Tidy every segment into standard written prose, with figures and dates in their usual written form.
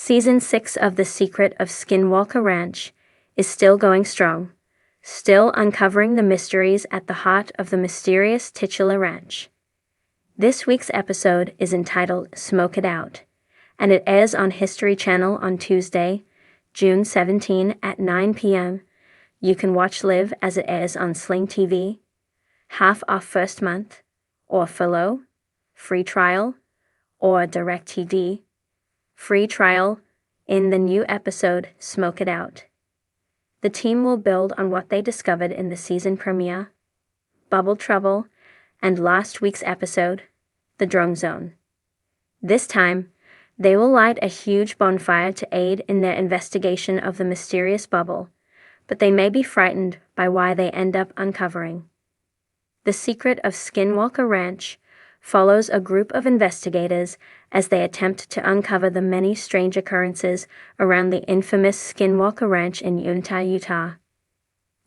Season 6 of The Secret of Skinwalker Ranch is still going strong, still uncovering the mysteries at the heart of the mysterious titular ranch. This week's episode is entitled Smoke It Out, and it airs on History Channel on Tuesday, June 17 at 9 p.m. You can watch live as it airs on Sling TV, half off first month, or Philo, free trial, or DirecTV, free trial, in the new episode Smoke It Out. The team will build on what they discovered in the season premiere, Bubble Trouble, and last week's episode, The Drone Zone. This time, they will light a huge bonfire to aid in their investigation of the mysterious bubble, but they may be frightened by why they end up uncovering. The Secret of Skinwalker Ranch follows a group of investigators as they attempt to uncover the many strange occurrences around the infamous Skinwalker Ranch in Utah, Utah.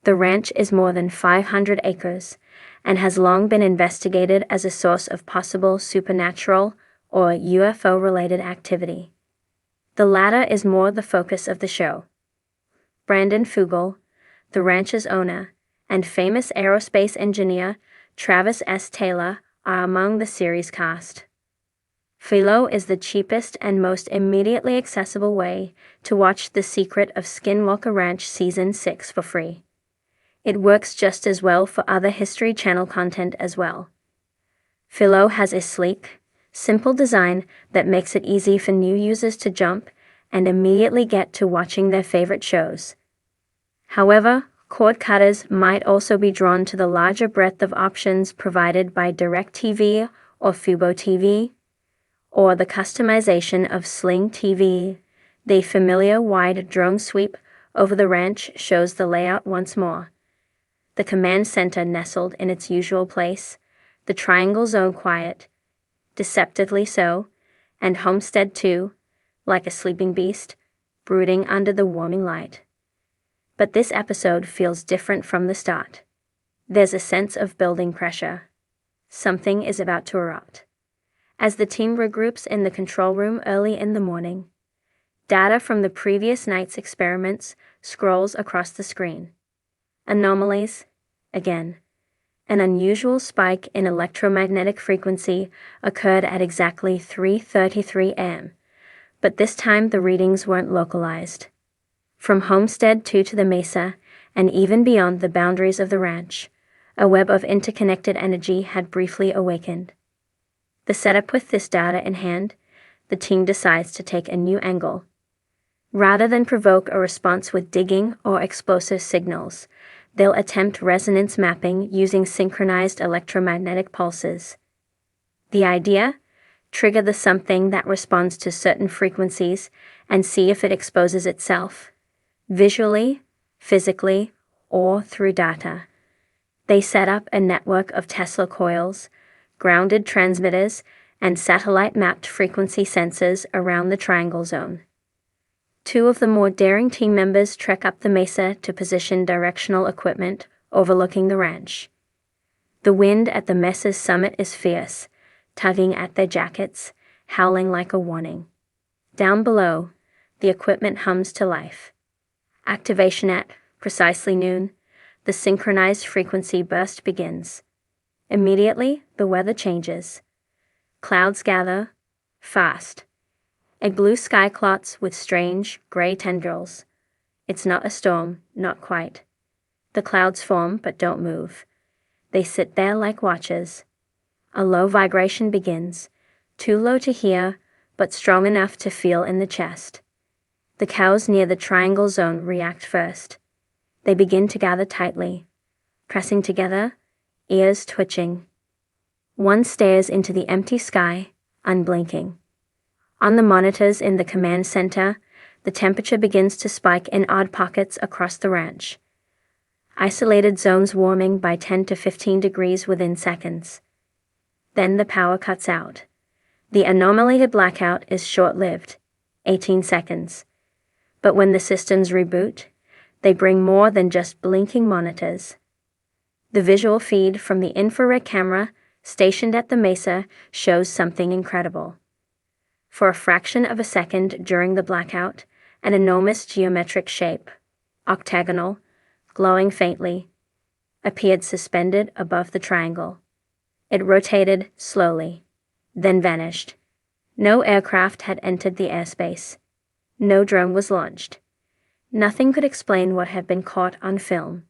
The ranch is more than 500 acres and has long been investigated as a source of possible supernatural or UFO-related activity. The latter is more the focus of the show. Brandon Fugel, the ranch's owner, and famous aerospace engineer Travis S. Taylor are among the series cast. Philo is the cheapest and most immediately accessible way to watch The Secret of Skinwalker Ranch Season 6 for free. It works just as well for other History Channel content as well. Philo has a sleek, simple design that makes it easy for new users to jump and immediately get to watching their favorite shows. However, cord cutters might also be drawn to the larger breadth of options provided by DirecTV or Fubo TV, or the customization of Sling TV. The familiar wide drone sweep over the ranch shows the layout once more. The command center nestled in its usual place, the triangle zone quiet, deceptively so, and Homestead too, like a sleeping beast, brooding under the warming light. But this episode feels different from the start. There's a sense of building pressure. Something is about to erupt. As the team regroups in the control room early in the morning, data from the previous night's experiments scrolls across the screen. Anomalies, again. An unusual spike in electromagnetic frequency occurred at exactly 3:33 a.m., but this time the readings weren't localized. From Homestead to the mesa, and even beyond the boundaries of the ranch, a web of interconnected energy had briefly awakened. The setup with this data in hand, the team decides to take a new angle. Rather than provoke a response with digging or explosive signals, they'll attempt resonance mapping using synchronized electromagnetic pulses. The idea? Trigger the something that responds to certain frequencies and see if it exposes itself, visually, physically, or through data. They set up a network of Tesla coils, grounded transmitters, and satellite-mapped frequency sensors around the triangle zone. Two of the more daring team members trek up the mesa to position directional equipment overlooking the ranch. The wind at the mesa's summit is fierce, tugging at their jackets, howling like a warning. Down below, the equipment hums to life. Activation at precisely noon, the synchronized frequency burst begins. Immediately, the weather changes. Clouds gather, fast. A blue sky clots with strange, gray tendrils. It's not a storm, not quite. The clouds form but don't move. They sit there like watchers. A low vibration begins, too low to hear, but strong enough to feel in the chest. The cows near the triangle zone react first. They begin to gather tightly, pressing together, ears twitching. One stares into the empty sky, unblinking. On the monitors in the command center, the temperature begins to spike in odd pockets across the ranch. Isolated zones warming by 10 to 15 degrees within seconds. Then the power cuts out. The anomaly blackout is short-lived, 18 seconds. But when the systems reboot, they bring more than just blinking monitors. The visual feed from the infrared camera stationed at the mesa shows something incredible. For a fraction of a second during the blackout, an enormous geometric shape, octagonal, glowing faintly, appeared suspended above the triangle. It rotated slowly, then vanished. No aircraft had entered the airspace. No drone was launched. Nothing could explain what had been caught on film.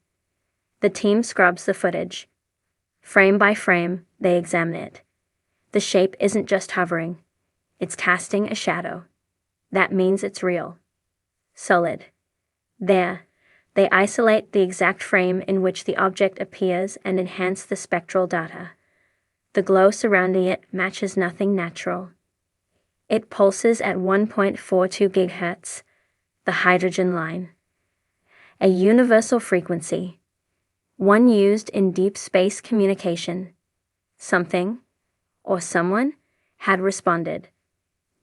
The team scrubs the footage. Frame by frame, they examine it. The shape isn't just hovering. It's casting a shadow. That means it's real. Solid. There, they isolate the exact frame in which the object appears and enhance the spectral data. The glow surrounding it matches nothing natural. It pulses at 1.42 GHz, the hydrogen line. A universal frequency, one used in deep space communication. Something, or someone, had responded.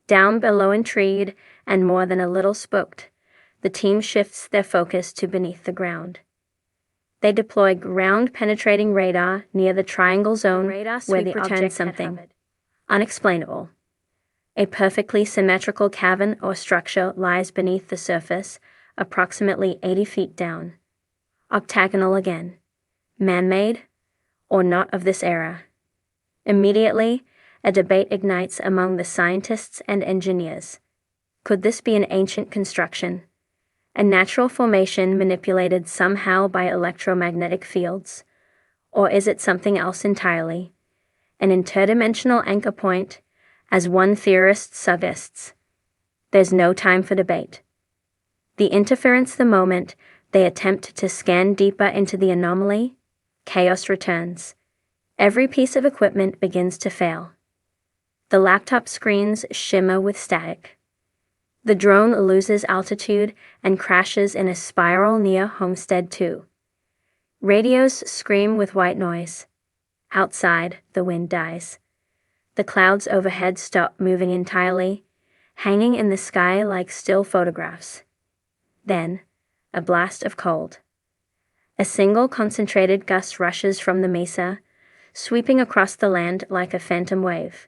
Down below, intrigued and more than a little spooked, the team shifts their focus to beneath the ground. They deploy ground-penetrating radar near the triangle zone where the object something unexplainable. A perfectly symmetrical cavern or structure lies beneath the surface, approximately 80 feet down. Octagonal again. Man-made, or not of this era. Immediately, a debate ignites among the scientists and engineers. Could this be an ancient construction? A natural formation manipulated somehow by electromagnetic fields? Or is it something else entirely? An interdimensional anchor point, as one theorist suggests. There's no time for debate. The interference the moment they attempt to scan deeper into the anomaly, chaos returns. Every piece of equipment begins to fail. The laptop screens shimmer with static. The drone loses altitude and crashes in a spiral near Homestead 2. Radios scream with white noise. Outside, the wind dies. The clouds overhead stop moving entirely, hanging in the sky like still photographs. Then, a blast of cold. A single concentrated gust rushes from the mesa, sweeping across the land like a phantom wave.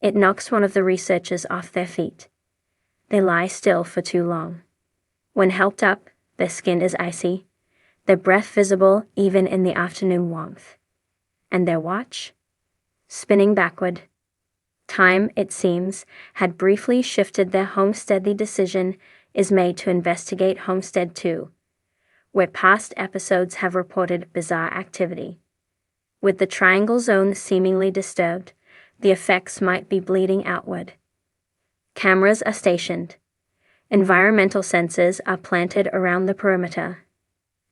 It knocks one of the researchers off their feet. They lie still for too long. When helped up, their skin is icy, their breath visible even in the afternoon warmth. And their watch? Spinning backward. Time, it seems, had briefly shifted. Their Homestead decision is made to investigate Homestead 2, where past episodes have reported bizarre activity. With the triangle zone seemingly disturbed, the effects might be bleeding outward. Cameras are stationed. Environmental sensors are planted around the perimeter.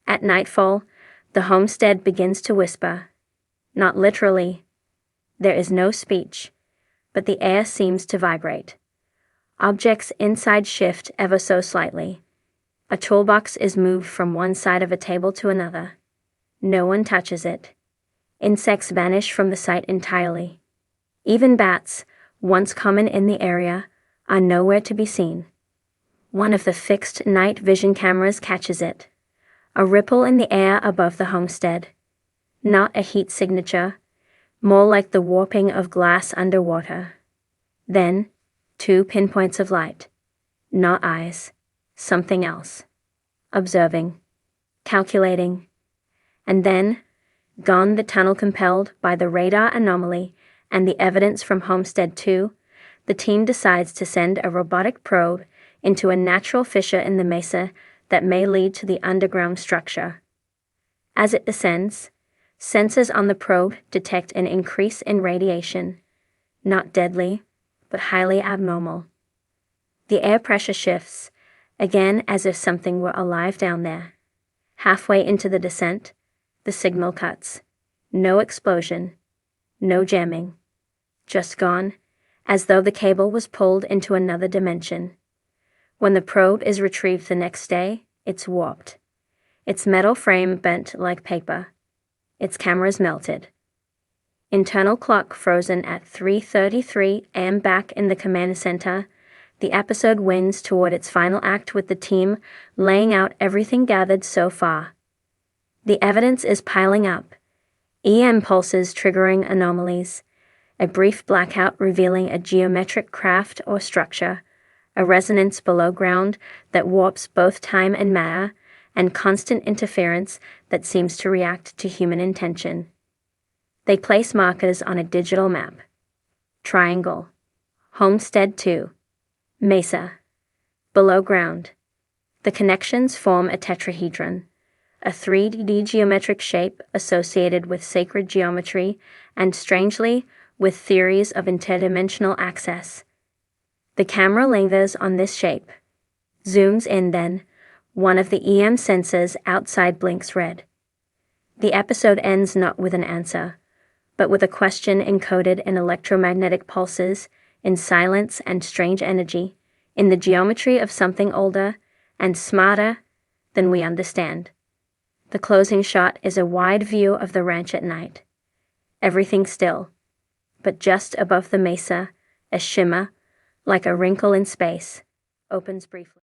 At nightfall, the Homestead begins to whisper. Not literally. There is no speech, but the air seems to vibrate. Objects inside shift ever so slightly. A toolbox is moved from one side of a table to another. No one touches it. Insects vanish from the site entirely. Even bats, once common in the area, are nowhere to be seen. One of the fixed night vision cameras catches it. A ripple in the air above the Homestead. Not a heat signature, more like the warping of glass underwater. Then, 2 pinpoints of light. Not eyes. Something else. Observing. Calculating. And then, gone the tunnel compelled by the radar anomaly and the evidence from Homestead 2, the team decides to send a robotic probe into a natural fissure in the mesa that may lead to the underground structure. As it descends, sensors on the probe detect an increase in radiation, not deadly, but highly abnormal. The air pressure shifts, again as if something were alive down there. Halfway into the descent, the signal cuts. No explosion, no jamming. Just gone, as though the cable was pulled into another dimension. When the probe is retrieved the next day, it's warped. Its metal frame bent like paper. Its cameras melted. Internal clock frozen at 3:33 a.m. Back in the command center, the episode wins toward its final act with the team laying out everything gathered so far. The evidence is piling up. EM pulses triggering anomalies. A brief blackout revealing a geometric craft or structure, a resonance below ground that warps both time and matter, and constant interference that seems to react to human intention. They place markers on a digital map. Triangle. Homestead 2. Mesa. Below ground. The connections form a tetrahedron, a 3D geometric shape associated with sacred geometry and, strangely, with theories of interdimensional access. The camera lingers on this shape. Zooms in then. One of the EM sensors outside blinks red. The episode ends not with an answer, but with a question encoded in electromagnetic pulses, in silence and strange energy, in the geometry of something older and smarter than we understand. The closing shot is a wide view of the ranch at night. Everything still, but just above the mesa, a shimmer, like a wrinkle in space, opens briefly.